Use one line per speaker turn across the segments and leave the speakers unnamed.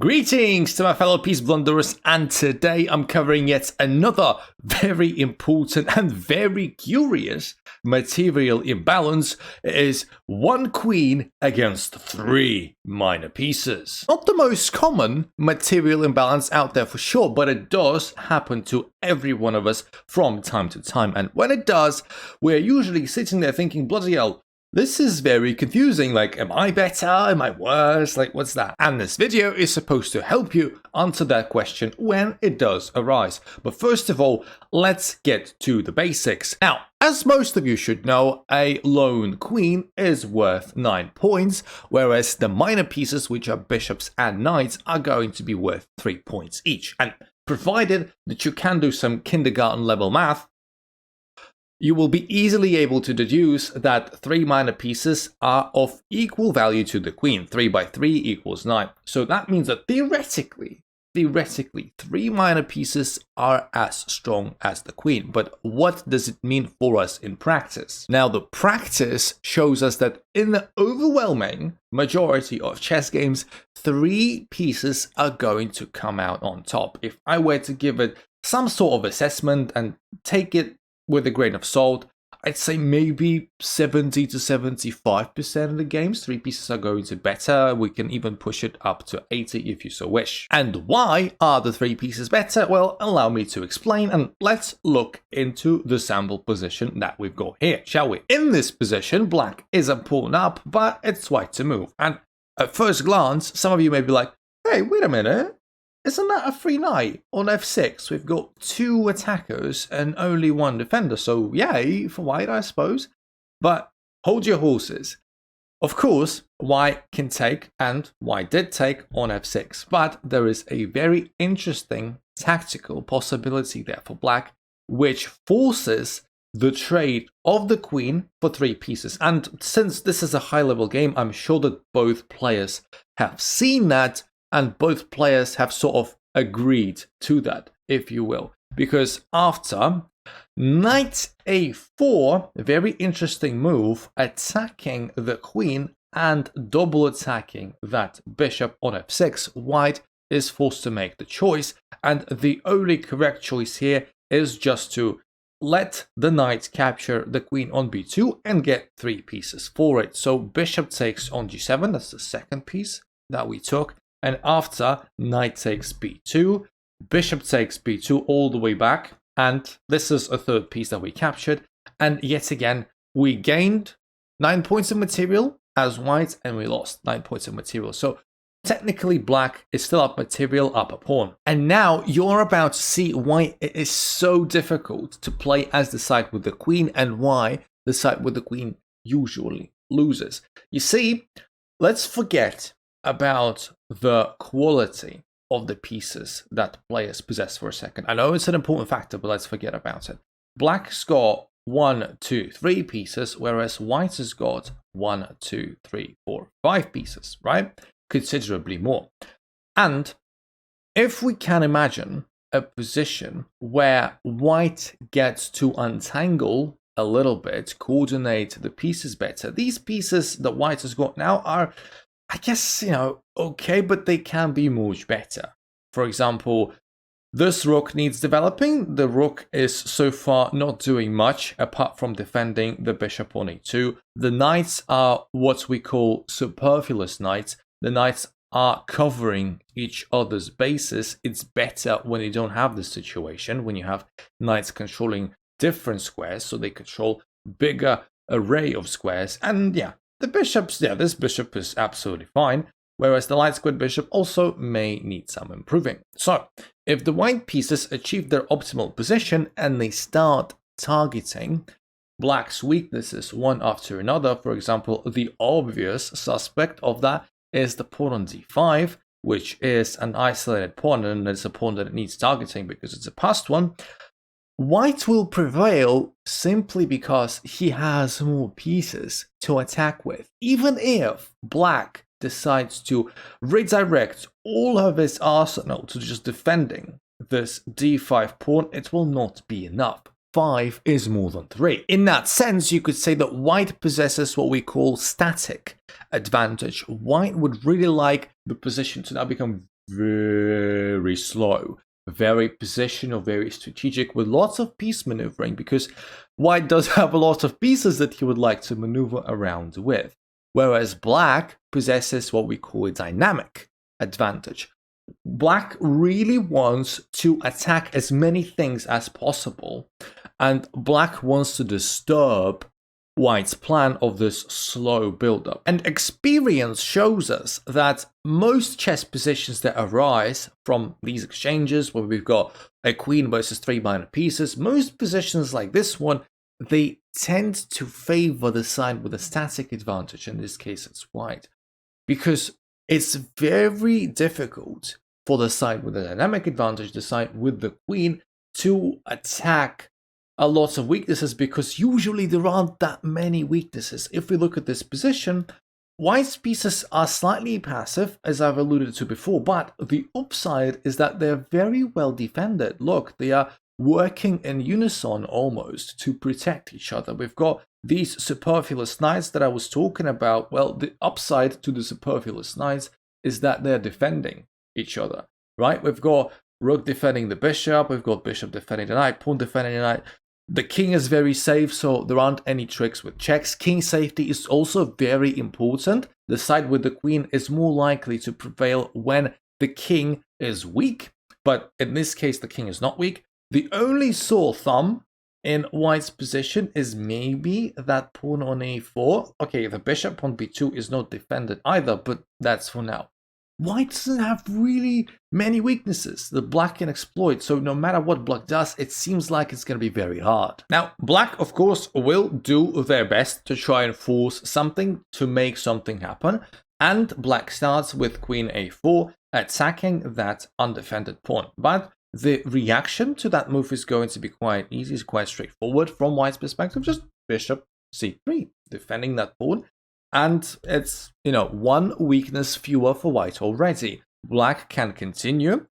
Greetings to my fellow piece blunderers, and today I'm covering yet another very important and very curious material imbalance. It is one queen against three minor pieces. Not the most common material imbalance out there for sure, but it does happen to every one of us from time to time. And when it does, we're usually sitting there thinking, bloody hell, this is very confusing. Like, am I better? Am I worse? Like, what's that? And this video is supposed to help you answer that question when it does arise. But first of all, let's get to the basics. Now, as most of you should know, a lone queen is worth 9 points, whereas the minor pieces, which are bishops and knights, are going to be worth 3 points each. And provided that you can do some kindergarten level math, you will be easily able to deduce that 3 minor pieces are of equal value to the queen. 3 by 3 equals 9. So that means that theoretically, 3 minor pieces are as strong as the queen. But what does it mean for us in practice? Now, the practice shows us that in the overwhelming majority of chess games, 3 pieces are going to come out on top. If I were to give it some sort of assessment and take it with a grain of salt, I'd say maybe 70 to 75% of the games, 3 pieces are going to better. We can even push it up to 80 if you so wish. And why are the 3 pieces better? Well, allow me to explain, and let's look into the sample position that we've got here, shall we? In this position, black is a pawn up, but it's white to move. And at first glance, some of you may be like, hey, wait a minute. Isn't that a free knight on f6? We've got 2 attackers and only 1 defender, so yay for white, I suppose. But hold your horses. Of course, white can take, and white did take, on f6. But there is a very interesting tactical possibility there for black, which forces the trade of the queen for 3 pieces. And since this is a high-level game, I'm sure that both players have seen that, and both players have sort of agreed to that, if you will. Because after knight a4, a very interesting move, attacking the queen and double attacking that bishop on f6, white is forced to make the choice. And the only correct choice here is just to let the knight capture the queen on b2 and get 3 pieces for it. So bishop takes on g7, that's the second piece that we took. And after, knight takes b2, bishop takes b2 all the way back, and this is a 3rd piece that we captured. And yet again, we gained 9 points of material as white, and we lost 9 points of material. So technically, black is still up material, up a pawn. And now you're about to see why it is so difficult to play as the side with the queen, and why the side with the queen usually loses. You see, let's forget about the quality of the pieces that players possess for a second. I know it's an important factor, but let's forget about it. Black's got 1, 2, 3 pieces, whereas white has got 1, 2, 3, 4, 5 pieces, right? Considerably more. And if we can imagine a position where white gets to untangle a little bit, coordinate the pieces better, these pieces that white has got now are, I guess, okay, but they can be much better. For example, this rook needs developing. The rook is so far not doing much apart from defending the bishop on a2. The knights are what we call superfluous knights. The knights are covering each other's bases. It's better when you don't have this situation, when you have knights controlling different squares, so they control bigger array of squares. And yeah, the bishops, this bishop is absolutely fine, whereas the light squared bishop also may need some improving. So, if the white pieces achieve their optimal position and they start targeting black's weaknesses one after another, for example, the obvious suspect of that is the pawn on d5, which is an isolated pawn, and it's a pawn that it needs targeting because it's a passed one. White will prevail simply because he has more pieces to attack with. Even if black decides to redirect all of his arsenal to just defending this d5 pawn, it will not be enough. 5 is more than 3. In that sense, you could say that white possesses what we call static advantage. White would really like the position to now become very slow, very positional, very strategic, with lots of piece maneuvering, because white does have a lot of pieces that he would like to maneuver around with, whereas black possesses what we call a dynamic advantage. Black really wants to attack as many things as possible, and black wants to disturb white's plan of this slow build-up. And experience shows us that most chess positions that arise from these exchanges, where we've got a queen versus 3 minor pieces, most positions like this one, they tend to favor the side with a static advantage. In this case, it's white, because it's very difficult for the side with a dynamic advantage, the side with the queen, to attack a lot of weaknesses, because usually there aren't that many weaknesses. If we look at this position, white's pieces are slightly passive, as I've alluded to before, but the upside is that they're very well defended. Look, they are working in unison almost to protect each other. We've got these superfluous knights that I was talking about. Well, the upside to the superfluous knights is that they're defending each other, right? We've got rook defending the bishop, we've got bishop defending the knight, pawn defending the knight. The king is very safe, so there aren't any tricks with checks. King safety is also very important. The side with the queen is more likely to prevail when the king is weak, but in this case the king is not weak. The only sore thumb in white's position is maybe that pawn on a4. Okay, the bishop on b2 is not defended either, but that's for now. White doesn't have really many weaknesses that black can exploit, so no matter what black does, it seems like it's going to be very hard. Now, black, of course, will do their best to try and force something, to make something happen, and black starts with queen a4, attacking that undefended pawn. But the reaction to that move is going to be quite easy, it's quite straightforward from white's perspective, just bishop c3, defending that pawn. And it's, one weakness fewer for white already. Black can continue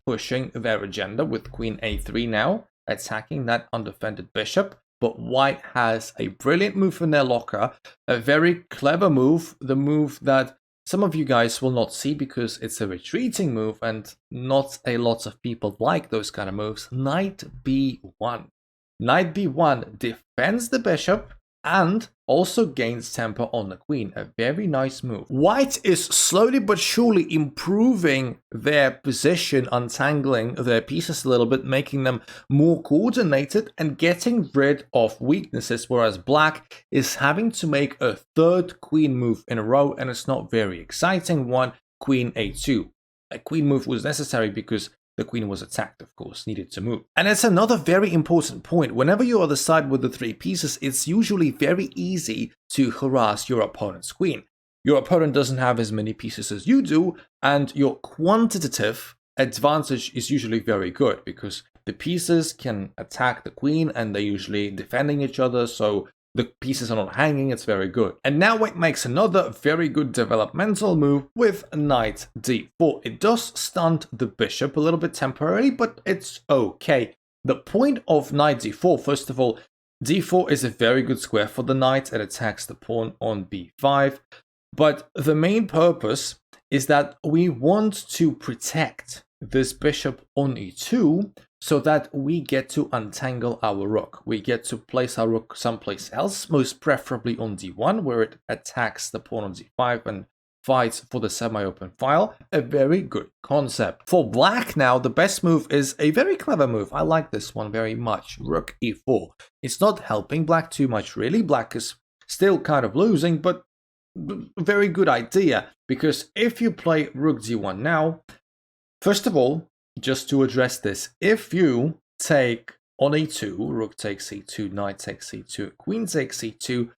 pushing their agenda with queen a3 now, attacking that undefended bishop. But white has a brilliant move in their locker, a very clever move, the move that some of you guys will not see because it's a retreating move and not a lot of people like those kind of moves. Knight b1. Knight b1 defends the bishop and also gains tempo on the queen. A very nice move. White is slowly but surely improving their position, untangling their pieces a little bit, making them more coordinated and getting rid of weaknesses, whereas black is having to make a third queen move in a row, and it's not very exciting one. Queen a2. A queen move was necessary because the queen was attacked, of course, needed to move. And it's another very important point. Whenever you're on the side with the 3 pieces, it's usually very easy to harass your opponent's queen. Your opponent doesn't have as many pieces as you do, and your quantitative advantage is usually very good because the pieces can attack the queen and they're usually defending each other, so the pieces are not hanging, it's very good. And now white makes another very good developmental move with knight d4. It does stunt the bishop a little bit temporarily, but it's okay. The point of knight d4, first of all, d4 is a very good square for the knight. It attacks the pawn on b5. But the main purpose is that we want to protect this bishop on e2 so that we get to untangle our rook. We get to place our rook someplace else, most preferably on d1, where it attacks the pawn on d5 and fights for the semi-open file. A very good concept. For black now, the best move is a very clever move. I like this one very much. Rook e4. It's not helping black too much, really. Black is still kind of losing, but very good idea, because if you play rook d1 now, first of all, just to address this, if you take on e2, rook takes c2, knight takes c2, queen takes c2,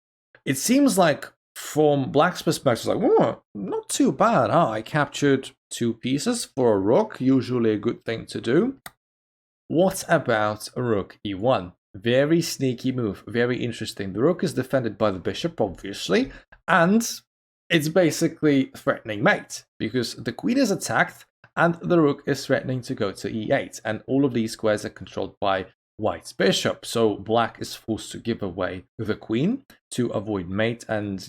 it seems like from black's perspective, like, whoa, not too bad, huh? I captured 2 pieces for a rook, usually a good thing to do. What about rook e1? Very sneaky move, very interesting. The rook is defended by the bishop, obviously, and it's basically threatening mate, because the queen is attacked, and the rook is threatening to go to e8, and all of these squares are controlled by white's bishop, so black is forced to give away the queen to avoid mate, and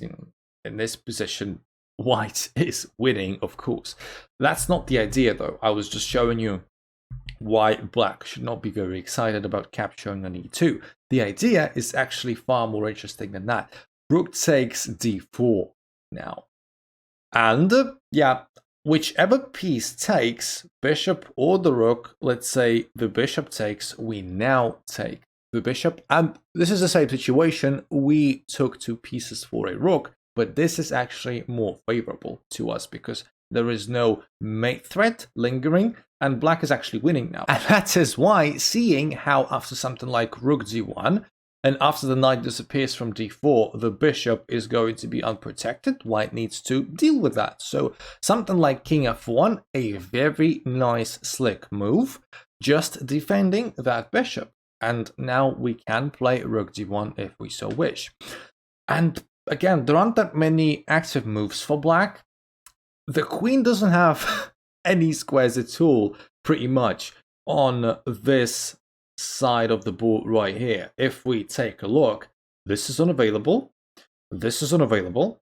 in this position, white is winning, of course. That's not the idea, though. I was just showing you why black should not be very excited about capturing an e2. The idea is actually far more interesting than that. Rook takes d4 now. And yeah, whichever piece takes, bishop or the rook, let's say the bishop takes, we now take the bishop. And this is the same situation. We took 2 pieces for a rook, but this is actually more favorable to us because there is no mate threat lingering, and black is actually winning now. And that is why, seeing how after something like rook d1, and after the knight disappears from d4, the bishop is going to be unprotected, white needs to deal with that. So something like king f1, a very nice slick move, just defending that bishop. And now we can play rook d1 if we so wish. And again, there aren't that many active moves for black. The queen doesn't have any squares at all, pretty much, on this side of the board right here. If we take a look, this is unavailable, this is unavailable,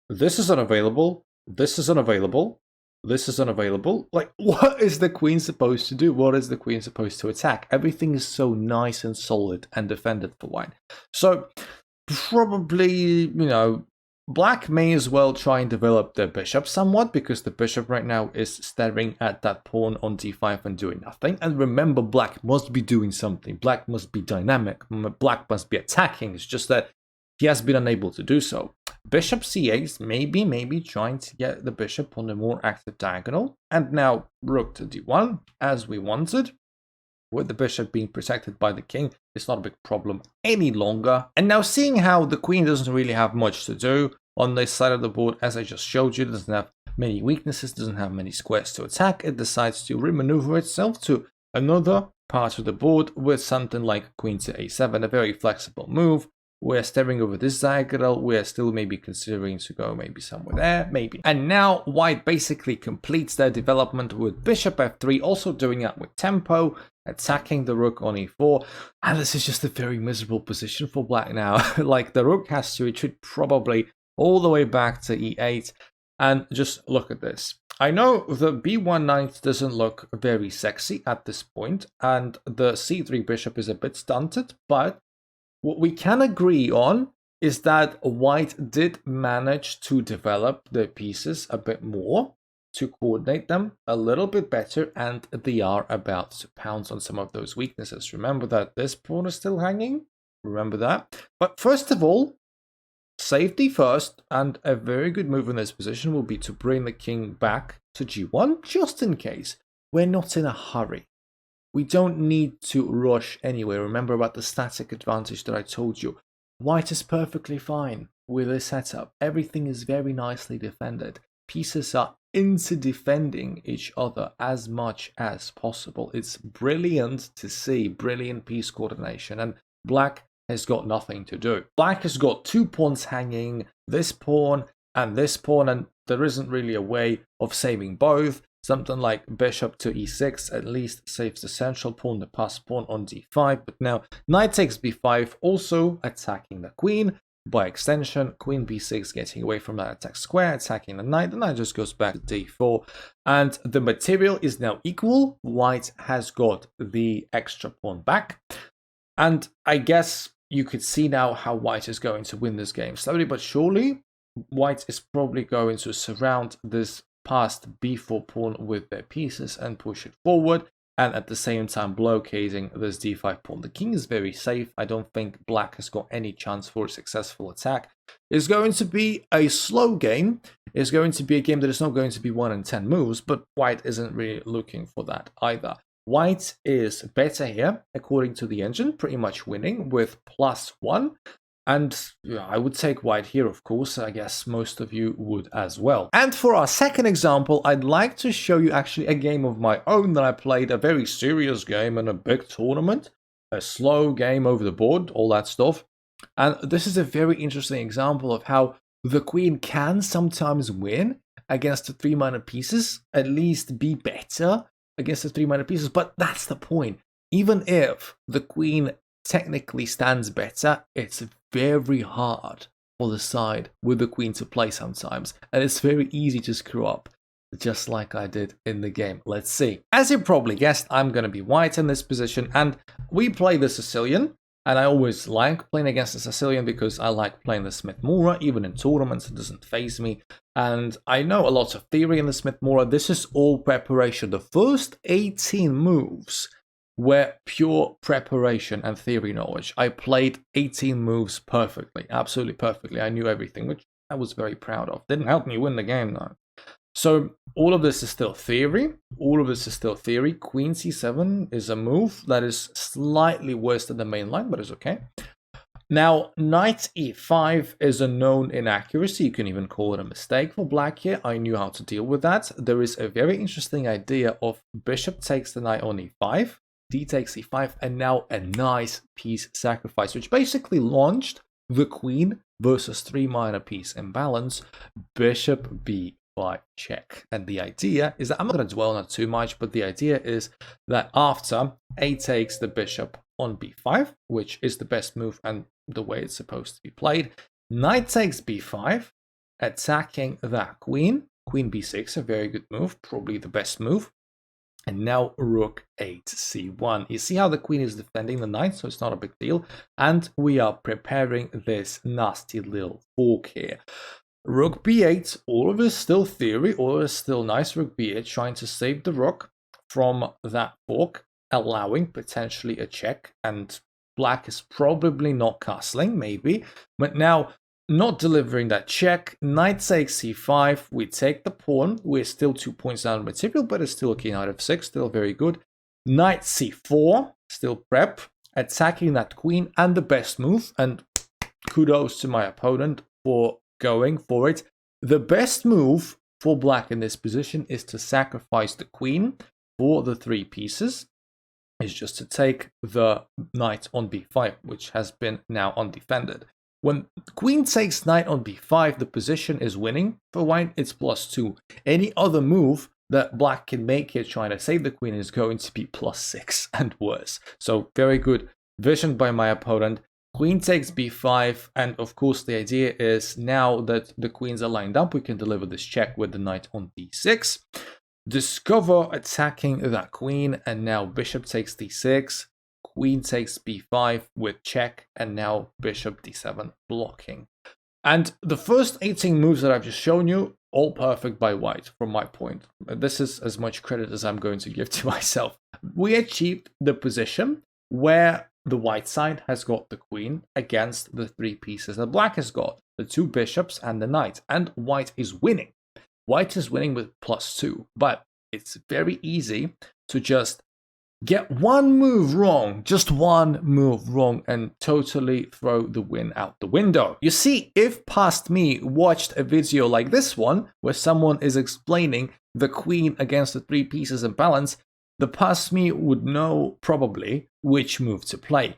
this is unavailable, this is unavailable, this is unavailable. Like, what is the queen supposed to do? What is the queen supposed to attack? Everything is so nice and solid and defended for white. So probably, you know, black may as well try and develop the bishop somewhat, because the bishop right now is staring at that pawn on d5 and doing nothing. And remember, black must be doing something. Black must be dynamic. Black must be attacking. It's just that he has been unable to do so. Bishop c8, maybe trying to get the bishop on a more active diagonal. And now rook to d1, as we wanted. With the bishop being protected by the king, it's not a big problem any longer. And now, seeing how the queen doesn't really have much to do on this side of the board, as I just showed you, doesn't have many weaknesses, doesn't have many squares to attack, it decides to remaneuver itself to another part of the board with something like queen to a7, a very flexible move. We're staring over this diagonal, we're still maybe considering to go maybe somewhere there, maybe. And now white basically completes their development with bishop f3, also doing that with tempo, attacking the rook on e4. And this is just a very miserable position for black now. Like, the rook has to retreat probably all the way back to e8. And just look at this. I know the b1 knight doesn't look very sexy at this point, and the c3 bishop is a bit stunted, but what we can agree on is that white did manage to develop the pieces a bit more, to coordinate them a little bit better, and they are about to pounce on some of those weaknesses. Remember that this pawn is still hanging. Remember that. But first of all, safety first, and a very good move in this position will be to bring the king back to g1, just in case. We're not in a hurry. We don't need to rush anywhere. Remember about the static advantage that I told you. White is perfectly fine with this setup. Everything is very nicely defended. Pieces are into defending each other as much as possible. It's brilliant to see, brilliant piece coordination, and black has got nothing to do. Black has got 2 pawns hanging, this pawn, and there isn't really a way of saving both. Something like bishop to e6 at least saves the central pawn, the pass pawn on d5, but now knight takes b5, also attacking the queen. By extension, queen b6 getting away from that attack square, attacking the knight just goes back to d4, and the material is now equal. White has got the extra pawn back, and I guess you could see now how white is going to win this game. Slowly but surely, white is probably going to surround this past b4 pawn with their pieces and push it forward, and at the same time blockading this d5 pawn. The king is very safe. I don't think black has got any chance for a successful attack. It's going to be a slow game. It's going to be a game that is not going to be 1 in 10 moves, but white isn't really looking for that either. White is better here, according to the engine, pretty much winning with +1. And yeah, I would take white here, of course. I guess most of you would as well. And for our second example, I'd like to show you actually a game of my own that I played, a very serious game in a big tournament, a slow game over the board, all that stuff. And this is a very interesting example of how the queen can sometimes win against the 3 minor pieces, at least be better against the 3 minor pieces. But that's the point. Even if the queen technically stands better, it's very hard for the side with the queen to play sometimes, and it's very easy to screw up, just like I did in the game. Let's see. As you probably guessed, I'm going to be white in this position, and we play the Sicilian, and I always like playing against the Sicilian because I like playing the Smith-Morra. Even in tournaments, it doesn't faze me, and I know a lot of theory in the Smith-Morra. This is all preparation. The first 18 moves were pure preparation and theory knowledge. I played 18 moves perfectly, absolutely perfectly. I knew everything, which I was very proud of. Didn't help me win the game though. So all of this is still theory. All of this is still theory. Queen c7 is a move that is slightly worse than the main line, but it's okay. Now, knight e5 is a known inaccuracy. You can even call it a mistake for black here. I knew how to deal with that. There is a very interesting idea of bishop takes the knight on e5, d takes e5, and now a nice piece sacrifice, which basically launched the queen versus 3 minor piece imbalance, bishop b5 check. And the idea is that, I'm not going to dwell on it too much, but the idea is that after a takes the bishop on b5, which is the best move and the way it's supposed to be played, knight takes b5, attacking that queen, queen b6, a very good move, probably the best move. And now rook 8 c1. You see how the queen is defending the knight, so it's not a big deal. And we are preparing this nasty little fork here. Rook b8, all of it is still theory, all of it is still nice. Rook b8 trying to save the rook from that fork, allowing potentially a check. And black is probably not castling, maybe. But now, not delivering that check. Knight takes c5, we take the pawn. We're still 2 points down on material, but it's still okay. Knight f6, still very good. Knight c4, still prep, attacking that queen, and the best move. And kudos to my opponent for going for it. The best move for black in this position is to sacrifice the queen for the 3 pieces. Is just to take the knight on b5, which has been now undefended. When queen takes knight on b5, the position is winning for white. It's +2. Any other move that black can make here trying to save the queen is going to be +6 and worse. So very good vision by my opponent. Queen takes b5, and of course the idea is now that the queens are lined up, we can deliver this check with the knight on d6. Discover attacking that queen, and now bishop takes d6, queen takes b5 with check, and now bishop d7 blocking. And the first 18 moves that I've just shown you, all perfect by white from my point. This is as much credit as I'm going to give to myself. We achieved the position where the white side has got the queen against the 3 pieces that black has got, the 2 bishops and the knight, and white is winning. White is winning with +2, but it's very easy to just get one move wrong, just one move wrong, and totally throw the win out the window. You see, if past me watched a video like this one, where someone is explaining the queen against the 3 pieces in balance, the past me would know probably which move to play.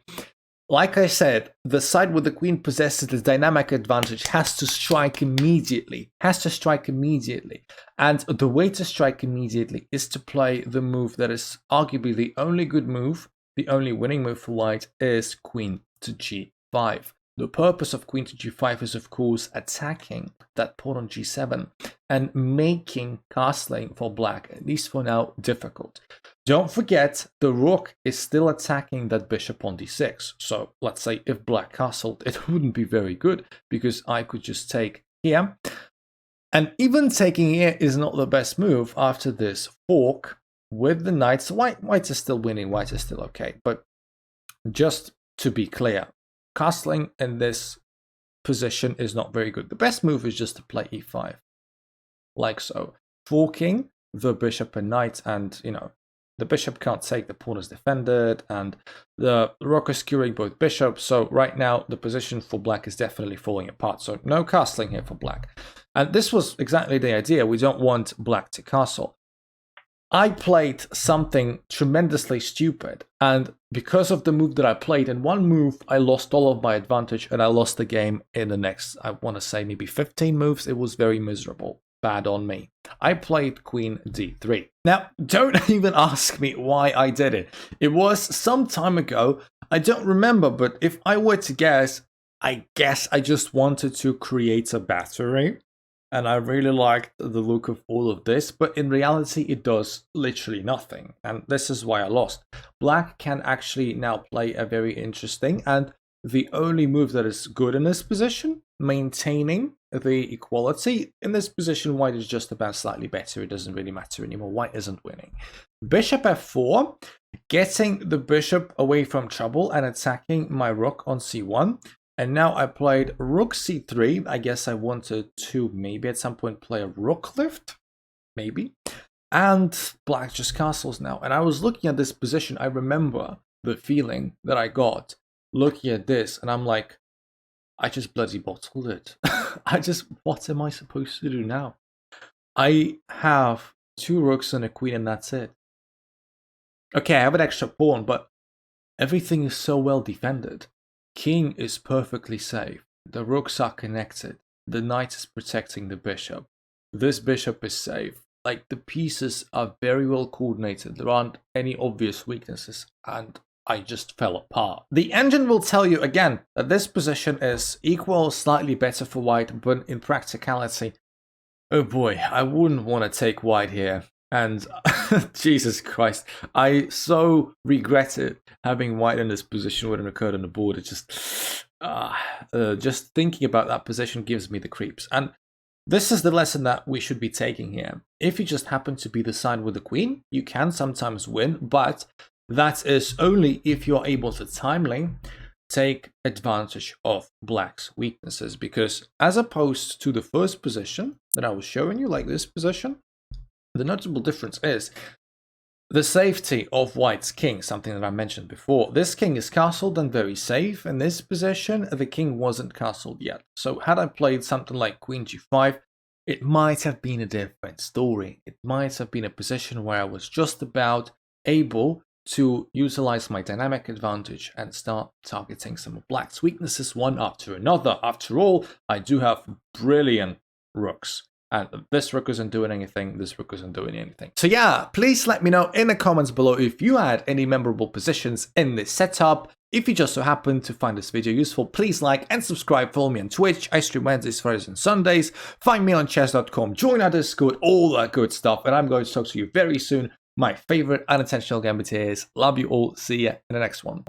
Like I said, the side with the queen possesses the dynamic advantage, has to strike immediately, And the way to strike immediately is to play the move that is arguably the only good move, the only winning move for white, is queen to g5. The purpose of queen to g5 is, of course, attacking that pawn on g7 and making castling for black, at least for now, difficult. Don't forget, the rook is still attacking that bishop on d6. So let's say if black castled, it wouldn't be very good because I could just take here. And even taking here is not the best move after this fork with the knight. So white is still winning, white is still okay. But just to be clear, castling in this position is not very good. The best move is just to play e5, like so. Forking the bishop and knight, and, you know, the bishop can't take, the pawn is defended, and the rook is skewering both bishops. So right now, the position for black is definitely falling apart. So no castling here for black. And this was exactly the idea. We don't want black to castle. I played something tremendously stupid, and because of the move that I played, in one move, I lost all of my advantage, and I lost the game in the next, I want to say, maybe 15 moves. It was very miserable. Bad on me. I played queen d3. Now, don't even ask me why I did it. It was some time ago. I don't remember, but if I were to guess, I guess I just wanted to create a battery, and I really liked the look of all of this, but in reality it does literally nothing, and this is why I lost. Black can actually now play a very interesting, and the only move that is good in this position, maintaining the equality. In this position, white is just about slightly better. It doesn't really matter anymore. White isn't winning. Bishop f4, getting the bishop away from trouble and attacking my rook on c1. And now I played rook c3. I guess I wanted to maybe at some point play a rook lift. Maybe. And black just castles now. And I was looking at this position. I remember the feeling that I got looking at this. And I'm like, I just bloody bottled it. What am I supposed to do now? I have 2 rooks and a queen and that's it. Okay, I have an extra pawn, but everything is so well defended. King is perfectly safe. The rooks are connected. The knight is protecting the bishop. This bishop is safe. Like, the pieces are very well coordinated. There aren't any obvious weaknesses, and I just fell apart. The engine will tell you again that this position is equal, slightly better for white, but in practicality, oh boy, I wouldn't want to take white here. And Jesus Christ, I so regretted having white in this position when it occurred on the board. It just thinking about that position gives me the creeps. And this is the lesson that we should be taking here. If you just happen to be the side with the queen, you can sometimes win, but that is only if you're able to timely take advantage of black's weaknesses. Because as opposed to the first position that I was showing you, like this position, the notable difference is the safety of white's king, something that I mentioned before. This king is castled and very safe. In this position, the king wasn't castled yet. So had I played something like queen g5, it might have been a different story. It might have been a position where I was just about able to utilize my dynamic advantage and start targeting some of black's weaknesses one after another. After all, I do have brilliant rooks. And this rook isn't doing anything, this rook isn't doing anything. So yeah, please let me know in the comments below if you had any memorable positions in this setup. If you just so happen to find this video useful, please like and subscribe. Follow me on Twitch. I stream Wednesdays, Fridays, and Sundays. Find me on chess.com. Join our Discord, all that good stuff. And I'm going to talk to you very soon. My favorite unintentional gambiteers. Love you all. See ya in the next one.